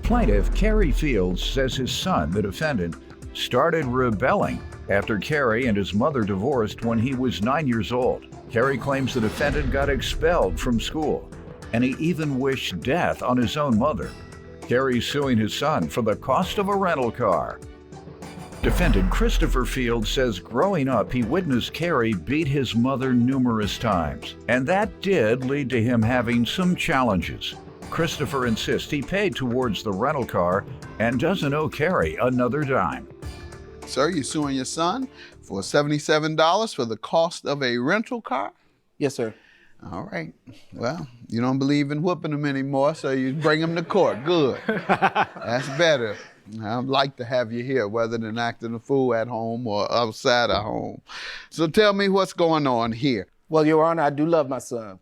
Plaintiff Kerry Fields says his son, the defendant, started rebelling after Kerry and his mother divorced when he was 9 years old. Kerry claims the defendant got expelled from school, and he even wished death on his own mother. Kerry's suing his son for the cost of a rental car. Defendant Christopher Fields says growing up he witnessed Kerry beat his mother numerous times, and that did lead to him having some challenges. Christopher insists he paid towards the rental car and doesn't owe Kerry another dime. Sir, you suing your son for $77 for the cost of a rental car? Yes, sir. All right. Well, you don't believe in whooping him anymore, so you bring him to court. Good. That's better. I'd like to have you here, whether than acting a fool at home or outside of home. So tell me what's going on here. Well, Your Honor, I do love my son.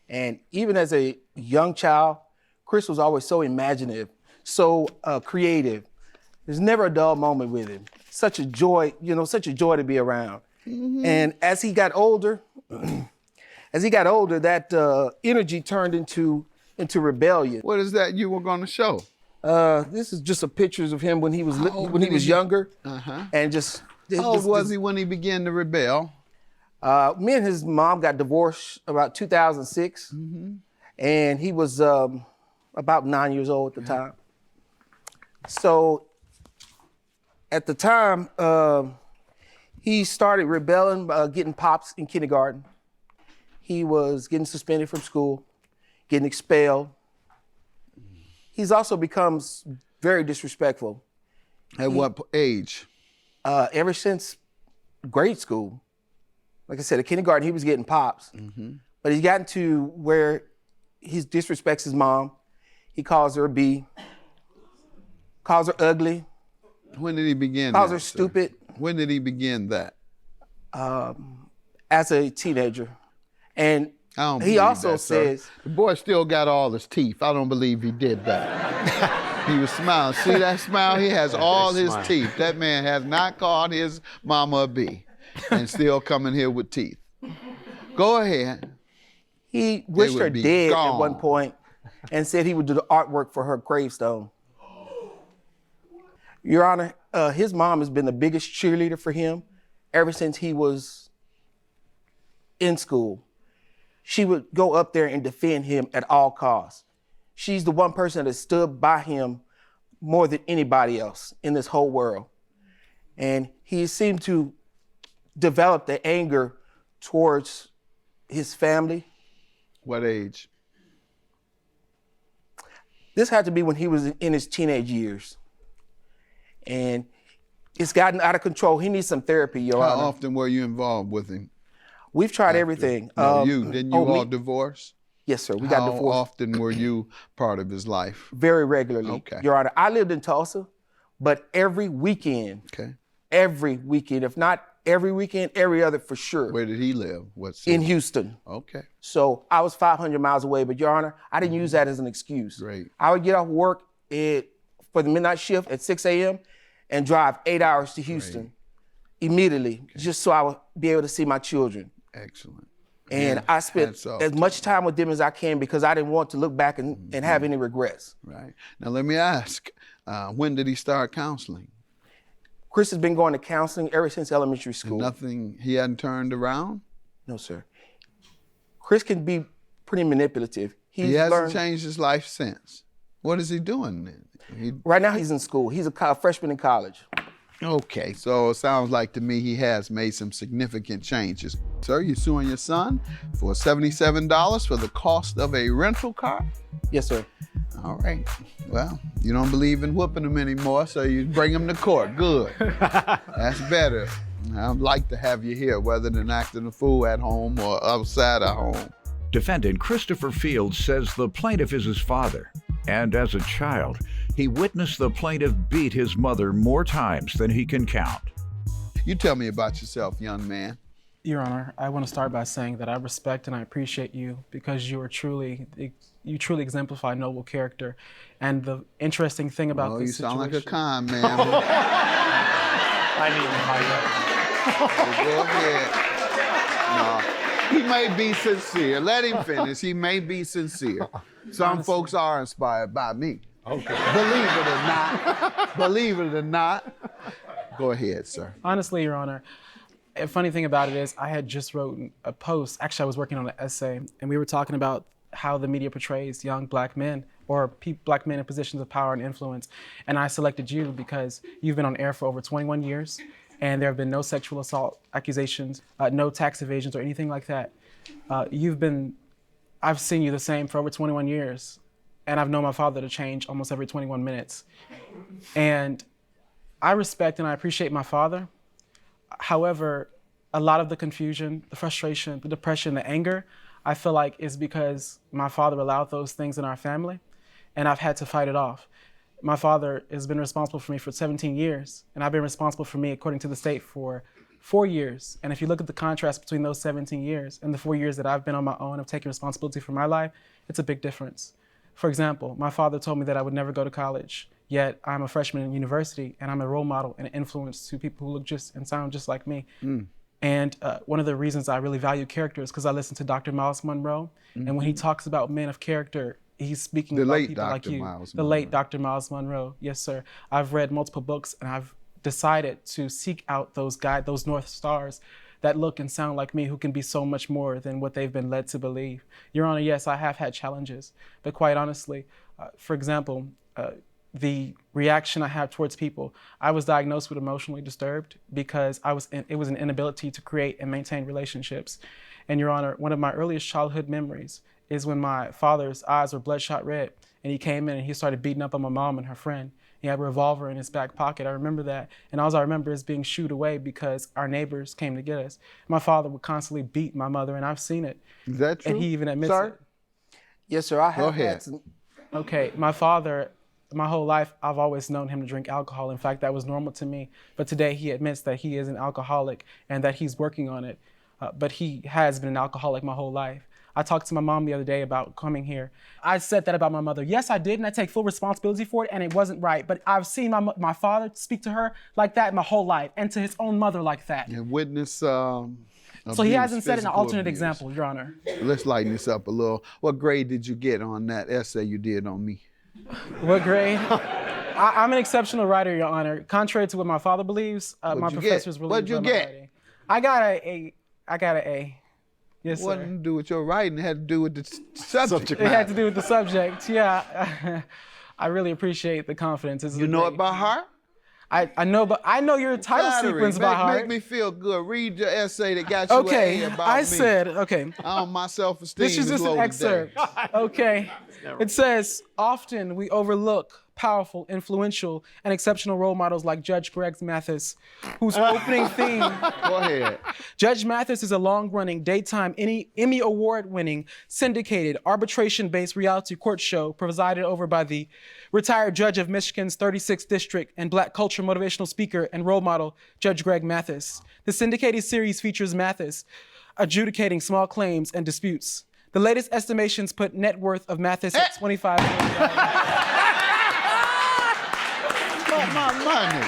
And even as a young child, Chris was always so imaginative, so creative. There's never a dull moment with him. Such a joy, such a joy to be around. Mm-hmm. And as he got older, that energy turned into rebellion. What is that you were going to show? This is just a pictures of him when he was younger. Uh-huh. And just how old was he when he began to rebel? Me and his mom got divorced about 2006, mm-hmm. and he was about 9 years old at the time. So at the time, he started rebelling, getting pops in kindergarten. He was getting suspended from school, getting expelled. He's also becomes very disrespectful. At what age? Ever since grade school. Like I said, at kindergarten, he was getting pops. Mm-hmm. But he's gotten to where he disrespects his mom. He calls her a B, calls her ugly. When did he begin calls that, her stupid. Sir? When did he begin that? As a teenager. And he also that, says... The boy still got all his teeth. I don't believe he did that. He was smiling. See that smile? He has all his teeth. That man has not called his mama a B and still coming here with teeth. Go ahead. He wished her dead gone. At one point and said he would do the artwork for her gravestone. Your Honor, his mom has been the biggest cheerleader for him ever since he was in school. She would go up there and defend him at all costs. She's the one person that stood by him more than anybody else in this whole world. And he seemed to develop the anger towards his family. What age? This had to be when he was in his teenage years. And it's gotten out of control. He needs some therapy, Your Honor. How often were you involved with him? We've tried everything. No, didn't you all divorce? Yes, sir. We got divorced. How often were you part of his life? Very regularly, okay. Your Honor. I lived in Tulsa, but every weekend, if not every weekend, every other for sure. Where did he live? What city? In Houston. Okay. So I was 500 miles away, but Your Honor, I didn't use that as an excuse. Great. I would get off work for the midnight shift at 6 a.m. and drive 8 hours to Houston immediately, just so I would be able to see my children. Excellent. And I spent as much time with them as I can because I didn't want to look back and have any regrets. Right. Now let me ask, when did he start counseling? Chris has been going to counseling ever since elementary school. And nothing, he hadn't turned around? No, sir. Chris can be pretty manipulative. He hasn't changed his life since. What is he doing then? Right now he's in school. He's a freshman in college. Okay, so it sounds like to me he has made some significant changes. Sir, you're suing your son for $77 for the cost of a rental car? Yes, sir. All right. Well, you don't believe in whooping him anymore, so you bring him to court. Good. That's better. I'd like to have you here, whether than acting a fool at home or outside of home. Defendant Christopher Fields says the plaintiff is his father, and as a child, he witnessed the plaintiff beat his mother more times than he can count. You tell me about yourself, young man. Your Honor, I want to start by saying that I respect and I appreciate you because you truly exemplify noble character. And the interesting thing about this situation... you sound like a con man. I need to Go ahead. No, he may be sincere. Let him finish. He may be sincere. Some folks are inspired by me. Okay. Believe it or not. Go ahead, sir. Honestly, Your Honor, a funny thing about it is I had just written a post. Actually, I was working on an essay, and we were talking about how the media portrays young black men or black men in positions of power and influence. And I selected you because you've been on air for over 21 years, and there have been no sexual assault accusations, no tax evasions or anything like that. I've seen you the same for over 21 years, and I've known my father to change almost every 21 minutes. And I respect and I appreciate my father. However, a lot of the confusion, the frustration, the depression, the anger, I feel like is because my father allowed those things in our family, and I've had to fight it off. My father has been responsible for me for 17 years, and I've been responsible for me, according to the state, for 4 years. And if you look at the contrast between those 17 years and the 4 years that I've been on my own of taking responsibility for my life, it's a big difference. For example, my father told me that I would never go to college, yet I'm a freshman in university, and I'm a role model and an influence to people who look just and sound just like me. And one of the reasons I really value character is because I listen to Dr. Miles Monroe, and when he talks about men of character, he's speaking about people like you. The late Dr. Miles Monroe, yes, sir. I've read multiple books, and I've decided to seek out those North Stars that look and sound like me, who can be so much more than what they've been led to believe. Your Honor, yes, I have had challenges, but quite honestly, for example, the reaction I have towards people, I was diagnosed with emotionally disturbed because it was an inability to create and maintain relationships. And Your Honor, one of my earliest childhood memories is when my father's eyes were bloodshot red, and he came in and he started beating up on my mom and her friend. He had a revolver in his back pocket. I remember that. And all I remember is being shooed away because our neighbors came to get us. My father would constantly beat my mother, and I've seen it. Is that true? And he even admits Sir? it. Yes, sir. I have Go ahead. had some. Okay, my father, my whole life, I've always known him to drink alcohol. In fact, that was normal to me. But today he admits that he is an alcoholic and that he's working on it. But he has been an alcoholic my whole life. I talked to my mom the other day about coming here. I said that about my mother. Yes, I did, and I take full responsibility for it, and it wasn't right. But I've seen my father speak to her like that my whole life, and to his own mother like that. And witness So he hasn't set an alternate example, Your Honor. Let's lighten this up a little. What grade did you get on that essay you did on me? What grade? I'm an exceptional writer, Your Honor. Contrary to what my father believes, my professors really What'd you enjoy my get? writing. I got an A. Yes, sir. What did it do with your writing? It had to do with the subject It had to do with the subject, yeah. I really appreciate the confidence. You know it by heart? I know, but I know your title sequence by heart. Make me feel good. Read your essay that got you an A about me. Okay. My self-esteem This is just an excerpt. Okay. It says, often we overlook powerful, influential, and exceptional role models like Judge Greg Mathis, whose opening theme. Go ahead. Judge Mathis is a long-running, daytime, Emmy Award-winning, syndicated, arbitration-based reality court show presided over by the retired judge of Michigan's 36th District and Black culture motivational speaker and role model, Judge Greg Mathis. The syndicated series features Mathis adjudicating small claims and disputes. The latest estimations put net worth of Mathis at $25 million. My money.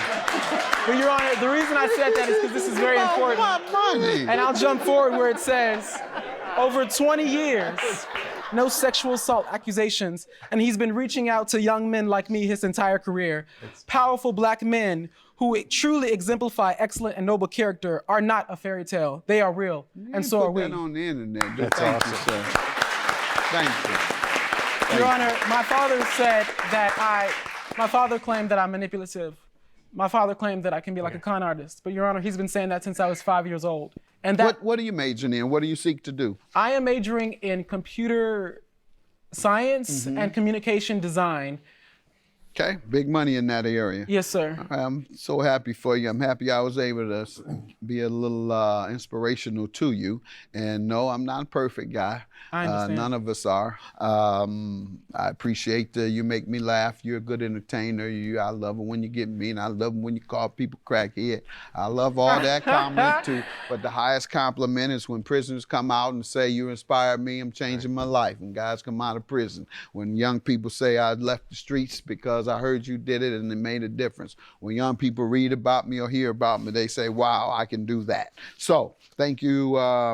But Your Honor, the reason I said that is because this is very important. My money. And I'll jump forward where it says, over 20 years, no sexual assault accusations, and he's been reaching out to young men like me his entire career. Powerful black men who truly exemplify excellent and noble character are not a fairy tale. They are real, and so are we. Put that on the internet. Thank you, sir. Thank you. Your Honor, my father said that my father claimed that I'm manipulative. My father claimed that I can be like a con artist. But Your Honor, he's been saying that since I was 5 years old. And that What are you majoring in? What do you seek to do? I am majoring in computer science and communication design. Okay, big money in that area. Yes, sir. I'm so happy for you. I'm happy I was able to be a little inspirational to you. And no, I'm not a perfect guy. I understand. None of us are. I appreciate you make me laugh. You're a good entertainer. I love it when you get mean. I love it when you call people crackhead. I love all that comment too. But the highest compliment is when prisoners come out and say, you inspired me, I'm changing my life. When guys come out of prison. When young people say, I left the streets because I heard you did it and it made a difference. When young people read about me or hear about me, they say, wow, I can do that. So thank you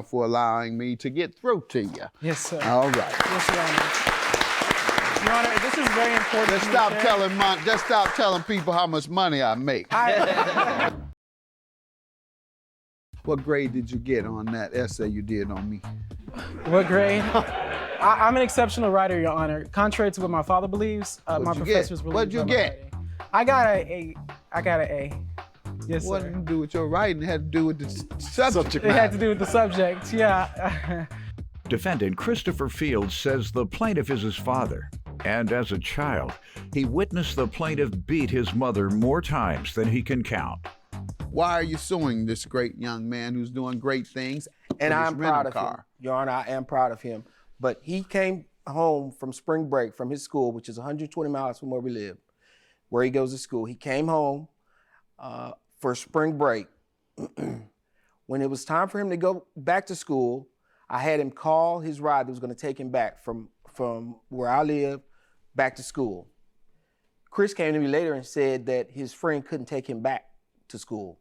for allowing me to get through to you. Yes, sir. All right. Yes, Your Honor. Your Honor, this is very important. Just stop telling people how much money I make. What grade did you get on that essay you did on me? What grade? I'm an exceptional writer, Your Honor. Contrary to what my father believes, my professors really. What'd you get? I got an A. Yes, What sir. did it do with your writing? It had to do with the subject It matter. had to do with the subject, yeah. Defendant Christopher Field says the plaintiff is his father, and as a child, he witnessed the plaintiff beat his mother more times than he can count. Why are you suing this great young man who's doing great things? And for this I'm proud of rental him, Your Honor. I am proud of him. But he came home from spring break from his school, which is 120 miles from where we live, where he goes to school. He came home for spring break. When it was time for him to go back to school, I had him call his ride that was going to take him back from where I live back to school. Chris came to me later and said that his friend couldn't take him back to school.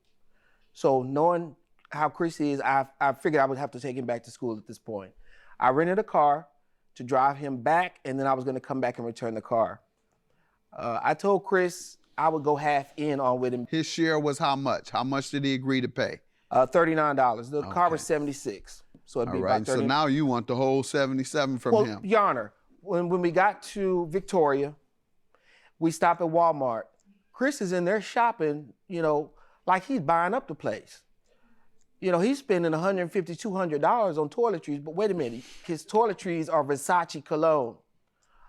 So knowing how Chris is, I figured I would have to take him back to school at this point. I rented a car to drive him back, and then I was going to come back and return the car. I told Chris I would go half in on with him. His share was how much? How much did he agree to pay? $39. The car was $76. So it'd be All about right, so $30. now you want the whole 77 from him. Your Honor, when we got to Victoria, we stopped at Walmart. Chris is in there shopping, like he's buying up the place. He's spending $150, $200 on toiletries, but wait a minute, his toiletries are Versace cologne,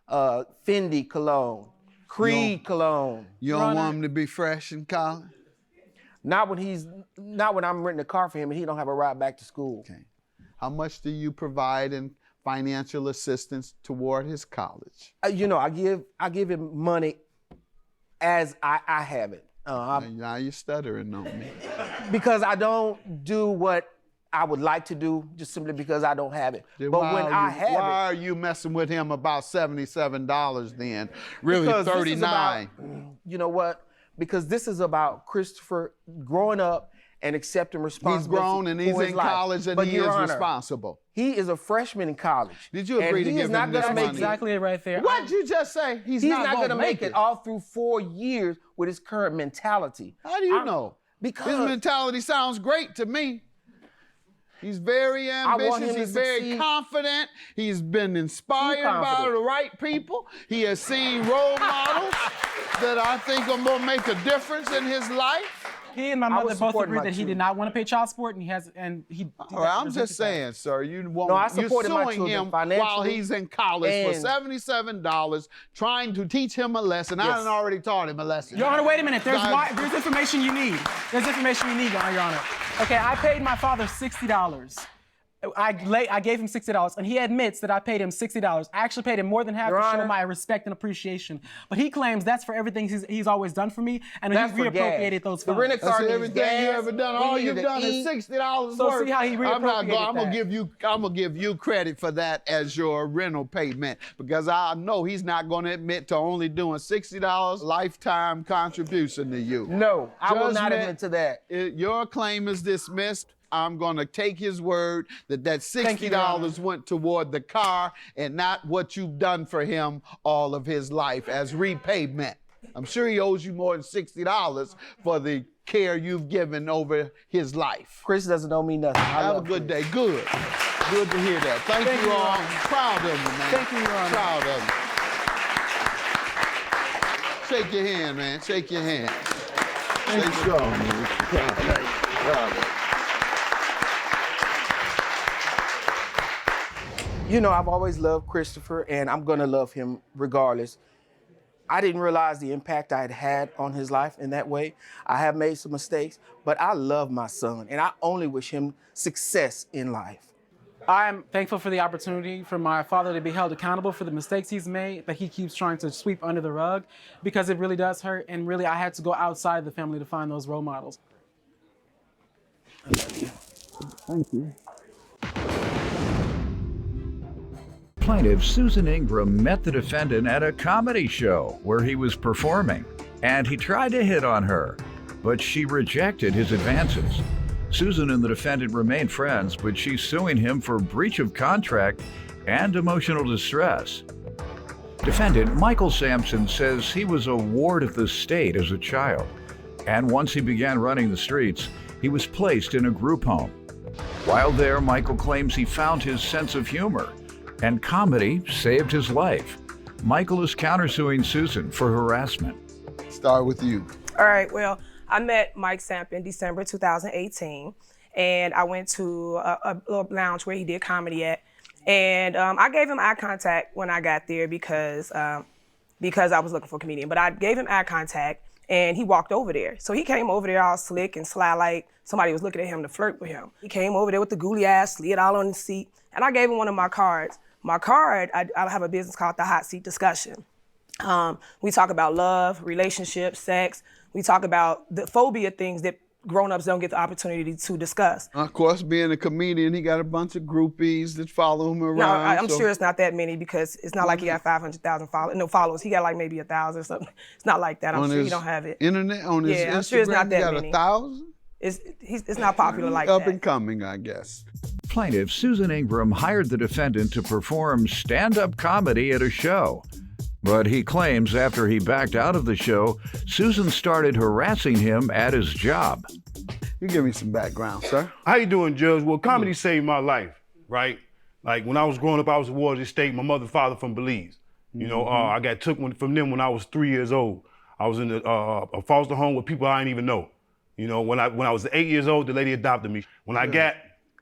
Fendi cologne, Creed cologne. You don't want him to be fresh in college? Not when I'm renting a car for him and he don't have a ride back to school. Okay. How much do you provide in financial assistance toward his college? I give him money as I have it. Now you're stuttering on me. Because I don't do what I would like to do, just simply because I don't have it. Then but why when I have why are you messing with him about $77 then? Really, because this is 39. you know what? Because this is about Christopher growing up and accepting responsibility. He's grown and he's for his in life. college and But he Your is Honor, responsible. He is a freshman in college. Did you agree and to he give is him not this gonna money? make Exactly it right there. What'd you just say? He's not going gonna to make it all through 4 years with his current mentality. How do you know? Because his mentality sounds great to me. He's very want ambitious. him to He's very succeed. confident. He's been inspired by confident. the right people. He has seen role models that I think are going to make a difference in his life. He and my I mother was both supporting agreed my that he children. did not want to pay child support, and he. All right, I'm just saying, sir, I you're supported my suing children him financially while he's in college for and- $77, trying to teach him a lesson. I Yes. done already taught him a lesson. Your Honor, wait a minute. There's Guys- there's information you need. There's information you need, Your Honor. Okay, I paid my father $60. I gave him $60, and he admits that I paid him $60. I actually paid him more than half Your to show Honor. my respect and appreciation. But he claims that's for everything he's always done for me, and That's he for reappropriated gas. those The funds. rent-a-car That's needs everything gas. you ever done. We All needed you've to done is eat. $60 So worth. see how he I'm reappropriated gonna that. give you credit for that as your rental payment, because I know he's not gonna admit to only doing $60 lifetime contribution to you. No, I will not Judgment- admit to that. Your claim is dismissed. I'm gonna take his word that Thank you, Your Honor. $60 went toward the car and not what you've done for him all of his life as repayment. I'm sure he owes you more than $60 for the care you've given over his life. Chris doesn't owe me nothing. I Have a love good Chris. day. Good. Good to hear that. Thank Thank you you, Your all. Honor. Proud of you, man. Thank you, Your Honor. Proud of you. Shake your hand, man. Shake your hand. Stay strong, man. Proud of you. I've always loved Christopher, and I'm gonna love him regardless. I didn't realize the impact I had had on his life in that way. I have made some mistakes, but I love my son, and I only wish him success in life. I'm thankful for the opportunity for my father to be held accountable for the mistakes he's made that he keeps trying to sweep under the rug, because it really does hurt, and really I had to go outside the family to find those role models. Plaintiff Susan Ingram met the defendant at a comedy show where he was performing, and he tried to hit on her, but she rejected his advances. Susan and the defendant remain friends, but she's suing him for breach of contract and emotional distress. Defendant Michael Samson says he was a ward of the state as a child, and once he began running the streets, he was placed in a group home. While there, Michael claims he found his sense of humor, and comedy saved his life. Michael is countersuing Susan for harassment. Start with you. All right, well, I met Mike Samp in December 2018, and I went to a little lounge where he did comedy at. And I gave him eye contact when I got there because I was looking for a comedian. But I gave him eye contact, and he walked over there. So he came over there all slick and sly, like somebody was looking at him to flirt with him. He came over there with the googly eyes, slid all on the seat, and I gave him one of my cards. My card, I have a business called The Hot Seat Discussion. We talk about love, relationships, sex. We talk about the phobia things that grown-ups don't get the opportunity to discuss. Of course, being a comedian, he got a bunch of groupies that follow him around. No, I'm sure it's not that many because it's not like he got 500,000 followers. He got like maybe 1,000 or something. It's not like that. I'm sure he don't have it. Internet, on his Instagram, I'm sure it's not that he got many. 1,000? It's not popular like Up that. and coming, I guess. Plaintiff Susan Ingram hired the defendant to perform stand-up comedy at a show. But he claims after he backed out of the show, Susan started harassing him at his job. You give me some background, sir. How you doing, Judge? Well, comedy saved my life, right? Like when I was growing up, I was a ward of the state. My mother and father from Belize. You know, I got took from them when I was 3 years old. I was in a foster home with people I didn't even know. You know, when I was 8 years old, the lady adopted me. When I got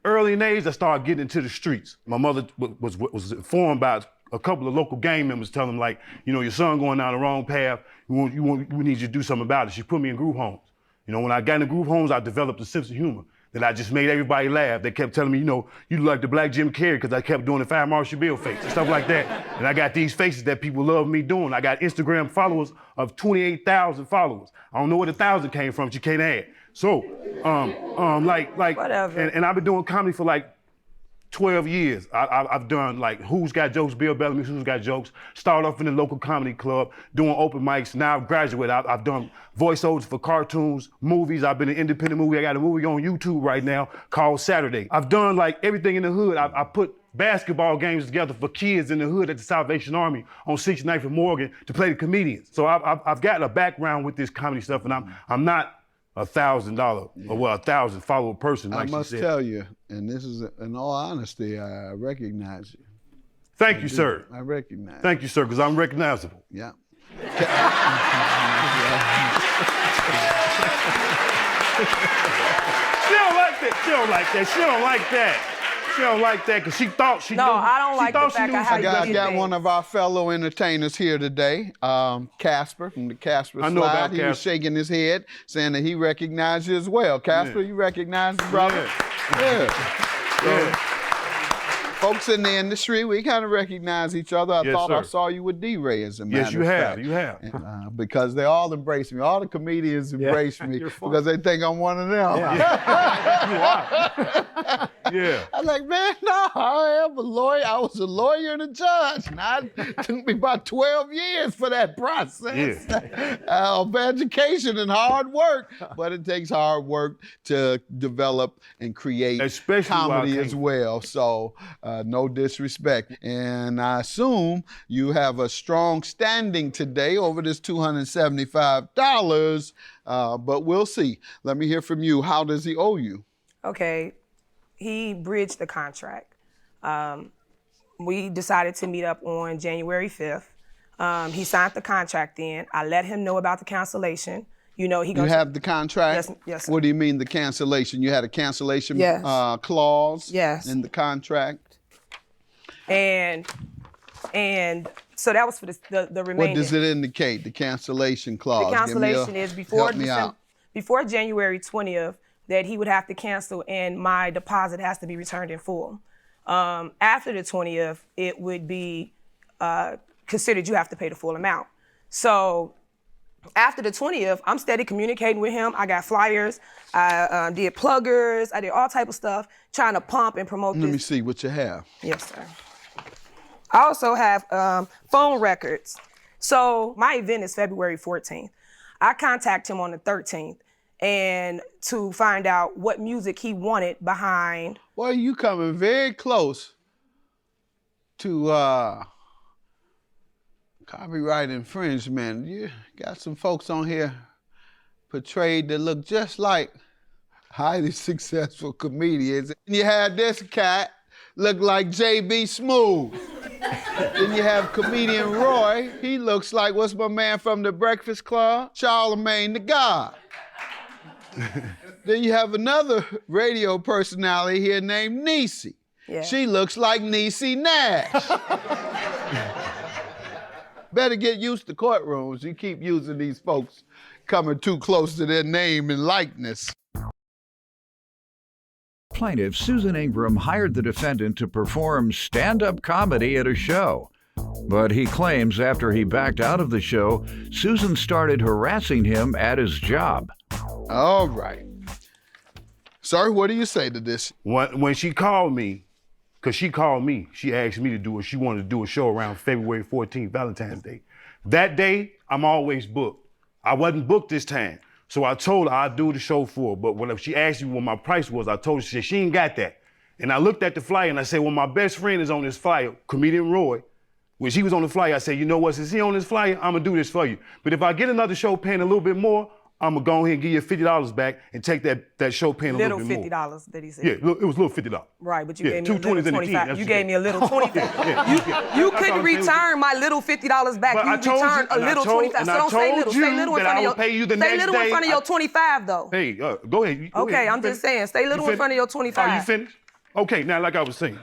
early in age, I started getting into the streets. My mother was informed by a couple of local gang members telling them, like, you know, your son going down the wrong path. We need you to do something about it. She put me in group homes. You know, when I got in the group homes, I developed a sense of humor that I just made everybody laugh. They kept telling me, you know, you look like the black Jim Carrey because I kept doing the Fire Marshal Bill face and stuff like that. And I got these faces that people love me doing. I got Instagram followers of 28,000 followers. I don't know where the 1,000 came from, but you can't add. So, Whatever. And I've been doing comedy for like 12 years. I've done like Who's Got Jokes, Bill Bellamy's Who's Got Jokes. Started off in the local comedy club, doing open mics. Now I've graduated. I've done voiceovers for cartoons, movies. I've been in an independent movie. I got a movie on YouTube right now called Saturday. I've done like everything in the hood. I put basketball games together for kids in the hood at the Salvation Army on 69th and Morgan to play the comedians. So I've got a background with this comedy stuff, and I'm not $1,000 or 1,000 follower person. Like I must tell you, and this is in all honesty, I recognize you. Thank you, sir. I recognize. Thank you, sir, because I'm recognizable. Yeah. She don't like that. She don't like that. She don't like that. She don't like that because she thought she knew. No, I don't like the fact of how I got one of our fellow entertainers here today, Casper from the Casper I know Slide. about He was Casper. shaking his head, saying that he recognized you as well. Casper, you recognize the brother? Yeah. Folks in the industry, we kind of recognize each other. I Yes, thought I sir. saw you with D-Ray, as a matter Yes, you of have. fact. You have. Because they all embrace me. All the comedians embrace me because they think I'm one of them. Yeah. I'm like, man, no, I am a lawyer. I was a lawyer and a judge. Now, it took me about 12 years for that process of education and hard work. But it takes hard work to develop and create Especially comedy while I as well. So no disrespect. And I assume you have a strong standing today over this $275, but we'll see. Let me hear from you. How does he owe you? Okay, he bridged the contract. We decided to meet up on January 5th. He signed the contract then. I let him know about the cancellation. You know, he You have the contract? Yes, yes, sir. What do you mean the cancellation? You had a cancellation Yes. clause Yes. in the contract? And so that was for the remaining. What does it indicate, the cancellation clause? The cancellation is help me out. before January 20th that he would have to cancel and my deposit has to be returned in full. After the 20th, it would be considered you have to pay the full amount. So after the 20th, I'm steady communicating with him. I got flyers, I did pluggers, I did all type of stuff, trying to pump and promote Let this. me see what you have. Yes, sir. I also have phone records. So my event is February 14th. I contact him on the 13th and to find out what music he wanted behind. Well, you coming very close to Copyright infringement. You got some folks on here portrayed that look just like highly successful comedians. And you had this cat look like J.B. Smooth. Then you have comedian Roy. He looks like, what's my man from The Breakfast Club? Charlemagne the God. Then you have another radio personality here named Niecy. Yeah. She looks like Niecy Nash. Better get used to courtrooms. You keep using these folks coming too close to their name and likeness. Plaintiff Susan Ingram hired the defendant to perform stand-up comedy at a show. But he claims after he backed out of the show, Susan started harassing him at his job. All right. Sir, what do you say to this? When she called me, because she called me, she asked me to do it. She wanted to do a show around February 14th, Valentine's Day. That day, I'm always booked. I wasn't booked this time. So I told her I'd do the show for her. But when she asked me what my price was, I told her, she said, she ain't got that. And I looked at the flyer and I said, well, my best friend is on this flyer, comedian Roy. When she was on the flyer, I said, you know what, since he on this flyer, I'm gonna do this for you. But if I get another show paying a little bit more, I'm gonna go ahead and give you $50 back and take that show paying a little bit more. Little $50 that he said. Yeah, it was a little $50. Right, but you gave me two a little 20s and a 10. $25. You gave me a little $25. You That's couldn't what I'm saying. return my little $50 back. But You I told you, returned a and I little told- 25. and So I don't say told little. you Say little in that front I of your. would pay you the Say next little in day. front of your 25 though. Hey, go ahead. Go Okay, ahead. I'm just saying. Stay little in front of your 25. Are you finished? Okay, now like I was saying,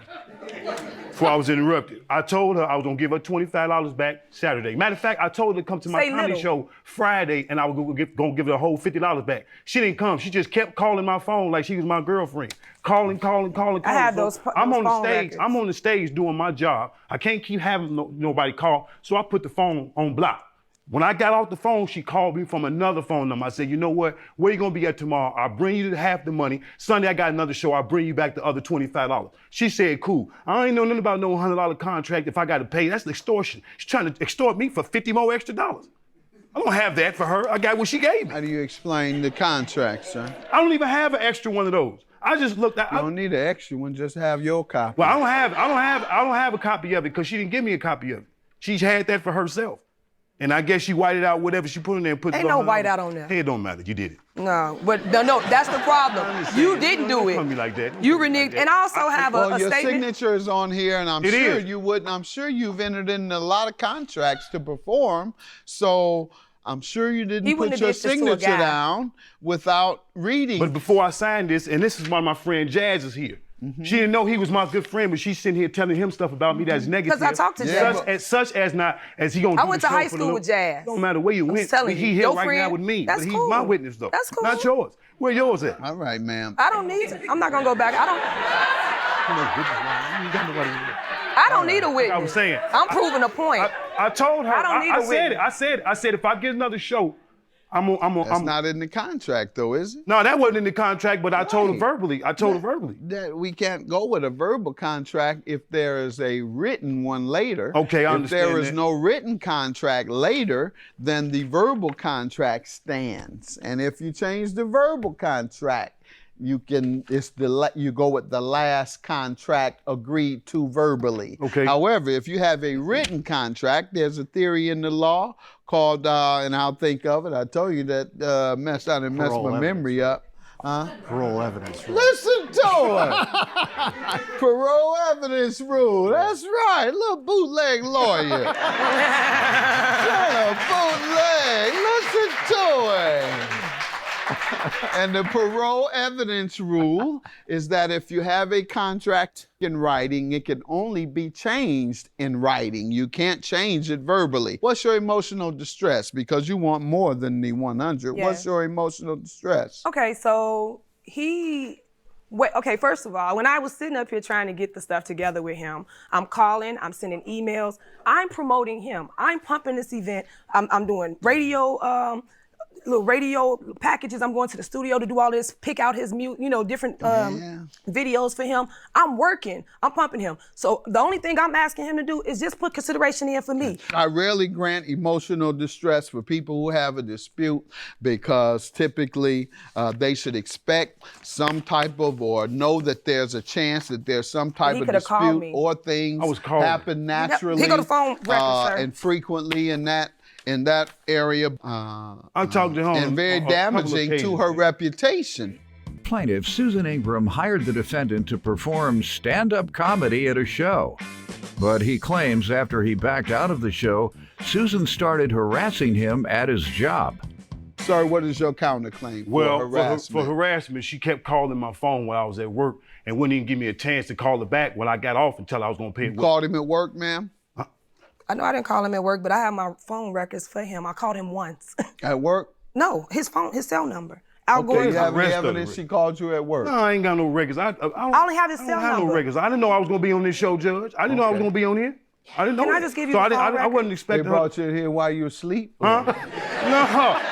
before I was interrupted, I told her I was gonna give her $25 back Saturday. Matter of fact, I told her to come to my Say comedy little. show Friday and I was gonna give her the whole $50 back. She didn't come. She just kept calling my phone like she was my girlfriend. Calling. I have So those I'm on the phone stage. records. I'm on the stage doing my job. I can't keep having nobody call, so I put the phone on block. When I got off the phone, she called me from another phone number. I said, you know what? Where you gonna be at tomorrow? I'll bring you half the money. Sunday, I got another show. I'll bring you back the other $25. She said, cool. I ain't know nothing about no $100 contract if I gotta pay. That's extortion. She's trying to extort me for 50 more extra dollars. I don't have that for her. I got what she gave me. How do you explain the contract, sir? I don't even have an extra one of those. I just looked at. You don't need an extra one, just have your copy. Well, I don't have a copy of it because she didn't give me a copy of it. She had that for herself. And I guess she whited out whatever she put in there and put it Ain't on no her white own. out on there. Hey, it don't matter. You did it. No, but no, that's the problem. You didn't do it. Don't come me like that. You reneged, and I also have Well, a your statement. signature is on here, and I'm It sure is. you wouldn't. I'm sure you've entered in a lot of contracts to perform, so I'm sure you didn't He put wouldn't your have did this to a signature guy. down without reading. But before I signed this, and this is why my friend Jazz is here. She didn't know he was my good friend, but she's sitting here telling him stuff about me that's negative. 'Cause I talked to Jazz. Such as not as he gonna. I do went the to show high for the school little- with Jazz. Don't matter where you I'm went. telling He you, here your right friend, now with me. that's But he's cool. my witness though. That's cool. Not yours. Where yours at? All right, ma'am. I don't need to. I'm not gonna go back. I don't need a witness. Like I was saying. I'm proving a point. I told her. I don't need a said it. witness. I said if I get another show, That's not in the contract, though, is it? No, that wasn't in the contract, but I told her verbally. That we can't go with a verbal contract if there is a written one later. Okay, I If understand there is that. no written contract later, then the verbal contract stands. And if you change the verbal contract, you go with the last contract agreed to verbally. Okay. However, if you have a written contract, there's a theory in the law called, and I'll think of it. I told you that messed my memory up. Parole evidence. Listen to it. Parole evidence rule. That's right. Little bootleg lawyer. Yeah, bootleg. Listen to it. And the parole evidence rule is that if you have a contract in writing, it can only be changed in writing. You can't change it verbally. What's your emotional distress? Because you want more than the 100. Yeah. What's your emotional distress? Okay, so first of all, when I was sitting up here trying to get the stuff together with him, I'm calling, I'm sending emails, I'm promoting him, I'm pumping this event, I'm doing radio little radio packages. I'm going to the studio to do all this, pick out his different videos for him. I'm working. I'm pumping him. So the only thing I'm asking him to do is just put consideration in for me. I rarely grant emotional distress for people who have a dispute because typically they should expect some type of, or know that there's a chance that there's some type of dispute or things happen naturally Here go the phone record, sir. and frequently in that area. I talked to him and very damaging to her reputation. Plaintiff Susan Ingram hired the defendant to perform stand-up comedy at a show. But he claims after he backed out of the show, Susan started harassing him at his job. Sir, what is your counterclaim for harassment? For harassment, she kept calling my phone while I was at work and wouldn't even give me a chance to call her back when I got off until I was going to pay it. You called him at work, ma'am? I know I didn't call him at work, but I have my phone records for him. I called him once. At work? No, his cell number. Okay, you have any evidence she called you at work? No, I ain't got no records. I only have his cell I don't have number. no records. I didn't know I was going to be on this show, Judge. I didn't know I was going to be on here. I didn't know. Can I just give you so the phone I wasn't They expecting brought you in here while you were asleep? Huh? No,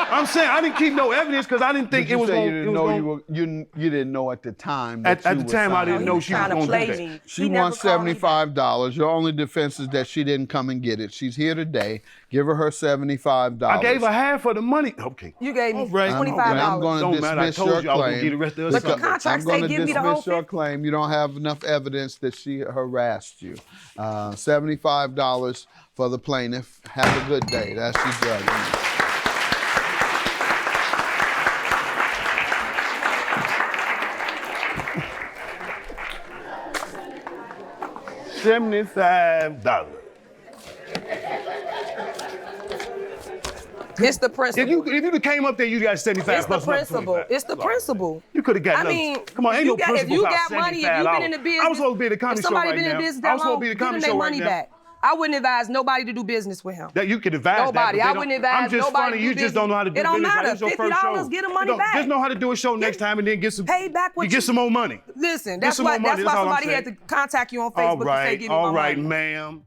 I'm saying I didn't keep no evidence because I didn't think it was going to. You didn't know at the time. At the time, I didn't know she was going to do that. She wants $75. Your only defense is that she didn't come and get it. She's here today. Give her $75. I gave her half of the money. Okay. You gave me Right. $25. I'm going to dismiss your you I was going to claim. get the rest of But the the contract I'm going say to give me the whole dismiss your thing. claim. You don't have enough evidence that she harassed you. $75 for the plaintiff. Have a good day. That's your judgment. $75. It's the principle. If you came up there, you got 75 It's the plus another principle. 25. It's the principle. You could have got I another. mean, Come on, ain't no principle if you without got money, if you've been in the business, I was supposed to be at the comedy if show somebody right been in now. business I that was supposed long, to be at the give them comedy their show right money now. back. I wouldn't advise nobody to do business with him. That you could advise Nobody. that. I wouldn't advise I'm just nobody funny. to You do just don't know how to do business. It don't business. matter. This is your first $50, show. get the money back. Just know how to do a show next time and then get some. Pay back what you get some more money. Listen, Get that's some why more money. that's why all I'm somebody had saying. to contact you on Facebook All and say, right, give me my money. ma'am.